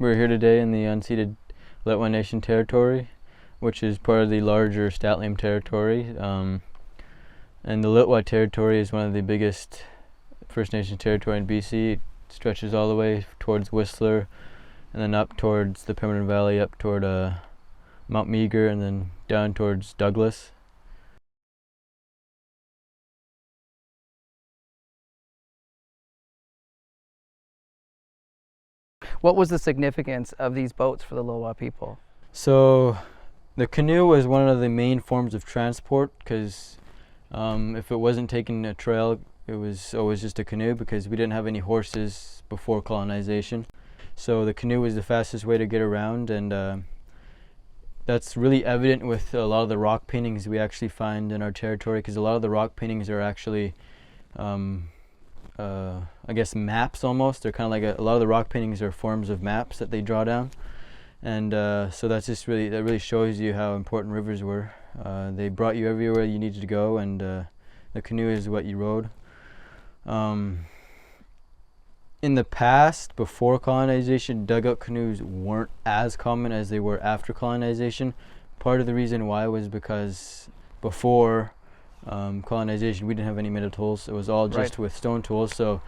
We're here today in the unceded Letwin Nation territory, which is part of the larger Statleam territory. And the Litwa territory is one of the biggest First Nation territory in BC. It stretches all the way towards Whistler, and then up towards the Pembina Valley, up toward Mount Meager, and then down towards Douglas. What was the significance of these boats for the Litwa people? So the canoe was one of the main forms of transport, because if it wasn't taking a trail, it was always just a canoe, because we didn't have any horses before colonization. So the canoe was the fastest way to get around, and that's really evident with a lot of the rock paintings we actually find in our territory, because a lot of the rock paintings are actually I guess maps almost. They're kind of like a lot of the rock paintings are forms of maps that they draw down, and so that really shows you how important rivers were. They brought you everywhere you needed to go, and the canoe is what you rode. In the past, before colonization, dugout canoes weren't as common as they were after colonization. Part of the reason why was because before colonization, we didn't have any metal tools. It was all just with stone tools. So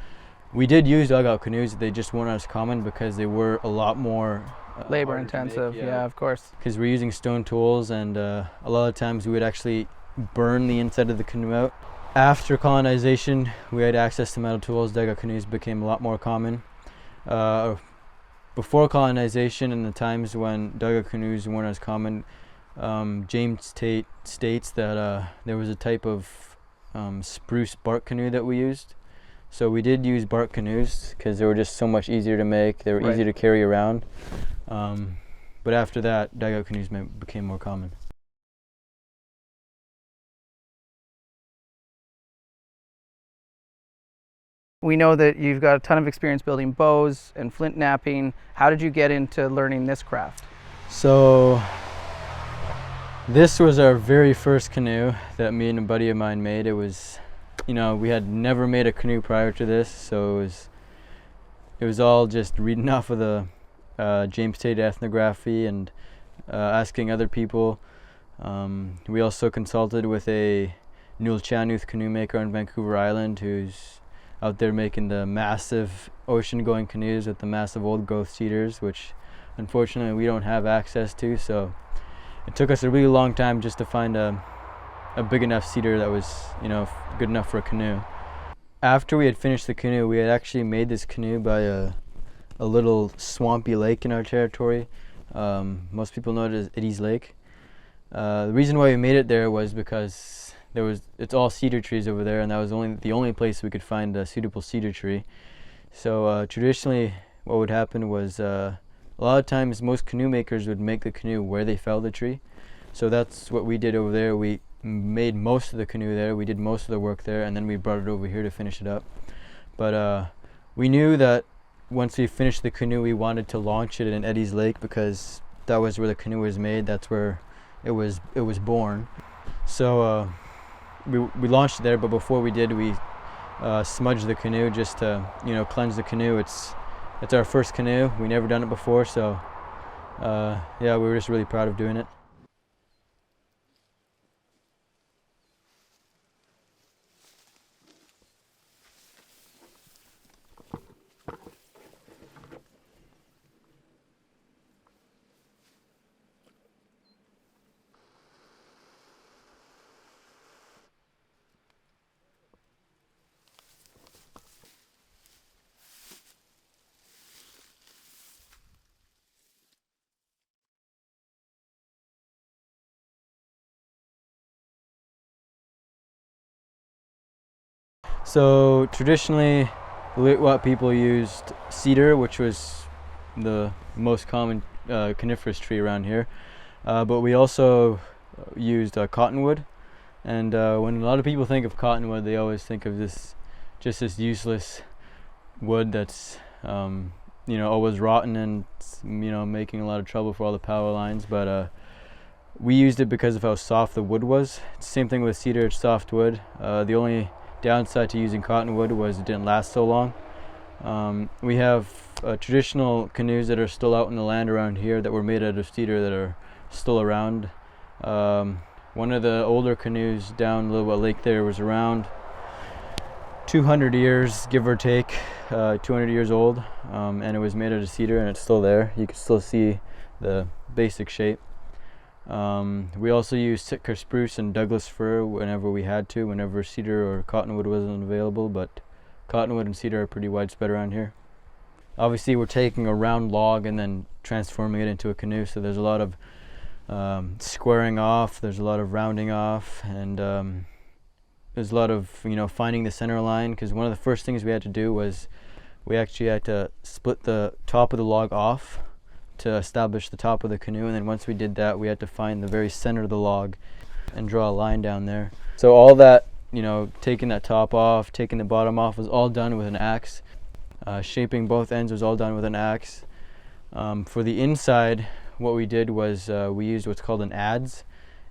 we did use dugout canoes. They just weren't as common because they were a lot more labor intensive. Yeah, of course. Because we're using stone tools, and a lot of times we would actually burn the inside of the canoe out. After colonization, we had access to metal tools. Dugout canoes became a lot more common. Before colonization, and the times when dugout canoes weren't as common, James Tate states that there was a type of spruce bark canoe that we used. So we did use bark canoes because they were just so much easier to make. They were easier to carry around. But after that, dugout canoes became more common. We know that you've got a ton of experience building bows and flint knapping. How did you get into learning this craft? So this was our very first canoe that me and a buddy of mine made. It was, we had never made a canoe prior to this, so it was all just reading off of the James Tate ethnography and asking other people. We also consulted with a Newell Chanuth canoe maker on Vancouver Island, who's out there making the massive ocean-going canoes with the massive old growth cedars, which unfortunately we don't have access to. So it took us a really long time just to find a big enough cedar that was, good enough for a canoe. After we had finished the canoe, we had actually made this canoe by a little swampy lake in our territory. Most people know it as Eddy's Lake. The reason why we made it there was because it's all cedar trees over there, and that was the only place we could find a suitable cedar tree. So traditionally what would happen was a lot of times most canoe makers would make the canoe where they felled the tree. So that's what we did over there. We made most of the canoe there, we did most of the work there, and then we brought it over here to finish it up. But we knew that once we finished the canoe, we wanted to launch it in Eddy's Lake, because that was where the canoe was made. That's where it was born. So we launched it there, but before we did, we smudged the canoe just to cleanse the canoe. It's our first canoe. We never done it before, so yeah, we were just really proud of doing it. So traditionally, the Litwa people used cedar, which was the most common coniferous tree around here, but we also used cottonwood. And when a lot of people think of cottonwood, they always think of this useless wood that's always rotten and making a lot of trouble for all the power lines. But we used it because of how soft the wood was. It's the same thing with cedar; it's soft wood. The only downside to using cottonwood was it didn't last so long. We have traditional canoes that are still out in the land around here that were made out of cedar that are still around. One of the older canoes down Little Wet Lake there was around 200 years, give or take, 200 years old, and it was made out of cedar, and it's still there. You can still see the basic shape. We also used Sitka spruce and Douglas fir whenever we had to, whenever cedar or cottonwood wasn't available, but cottonwood and cedar are pretty widespread around here. Obviously, we're taking a round log and then transforming it into a canoe, so there's a lot of squaring off, there's a lot of rounding off, and there's a lot of finding the center line, because one of the first things we had to do was we actually had to split the top of the log off to establish the top of the canoe, and then once we did that, we had to find the very center of the log and draw a line down there. So all that, taking that top off, taking the bottom off, was all done with an axe. Shaping both ends was all done with an axe. For the inside, what we did was we used what's called an adze,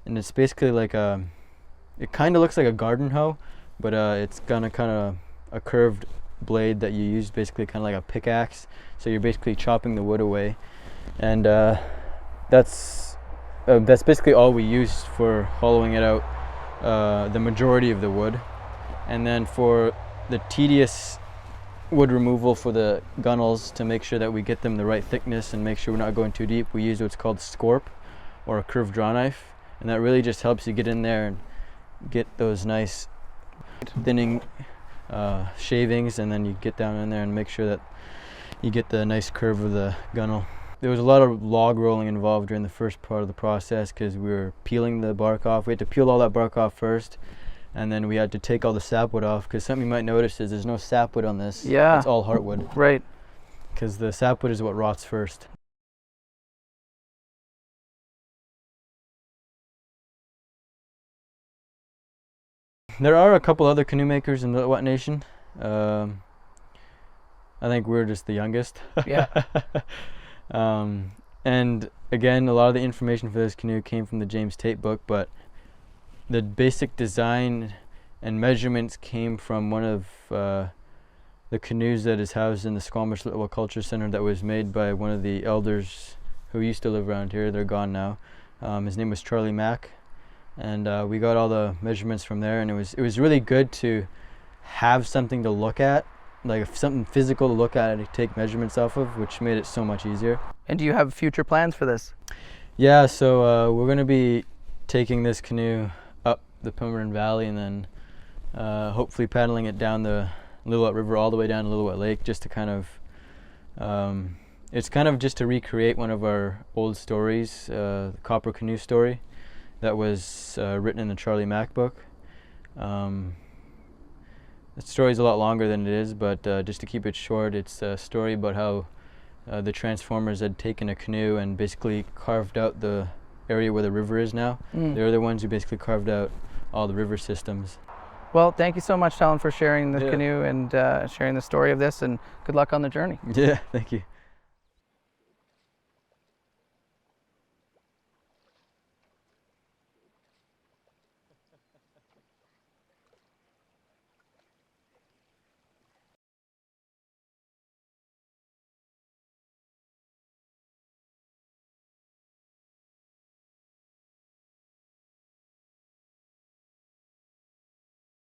and it's basically like it kind of looks like a garden hoe, but it's got a kind of a curved blade that you use, basically kind of like a pickaxe. So you're basically chopping the wood away, and that's basically all we used for hollowing it out, the majority of the wood. And then for the tedious wood removal for the gunnels, to make sure that we get them the right thickness and make sure we're not going too deep, we use what's called scorp, or a curved draw knife, and that really just helps you get in there and get those nice thinning shavings, and then you get down in there and make sure that you get the nice curve of the gunnel. There was a lot of log rolling involved during the first part of the process, because we were peeling the bark off. We had to peel all that bark off first, and then we had to take all the sapwood off, because something you might notice is there's no sapwood on this. Yeah. It's all heartwood. Right. Because the sapwood is what rots first. There are a couple other canoe makers in the Wet Nation. I think we're just the youngest. Yeah. And again, a lot of the information for this canoe came from the James Tate book, but the basic design and measurements came from one of the canoes that is housed in the Squamish Little Culture Center, that was made by one of the elders who used to live around here. They're gone now. His name was Charlie Mack, and we got all the measurements from there, and it was really good to have something to look at, like something physical to look at and to take measurements off of, which made it so much easier. And do you have future plans for this? Yeah, so we're going to be taking this canoe up the Pimmerton Valley, and then hopefully paddling it down the Lillooet River all the way down to Lillooet Lake, just to kind of it's kind of just to recreate one of our old stories, the Copper Canoe story that was written in the Charlie Mack book. The story's a lot longer than it is, but just to keep it short, it's a story about how the Transformers had taken a canoe and basically carved out the area where the river is now. They're the ones who basically carved out all the river systems. Well, thank you so much, Talon, for sharing the canoe and sharing the story of this, and good luck on the journey. Yeah, thank you.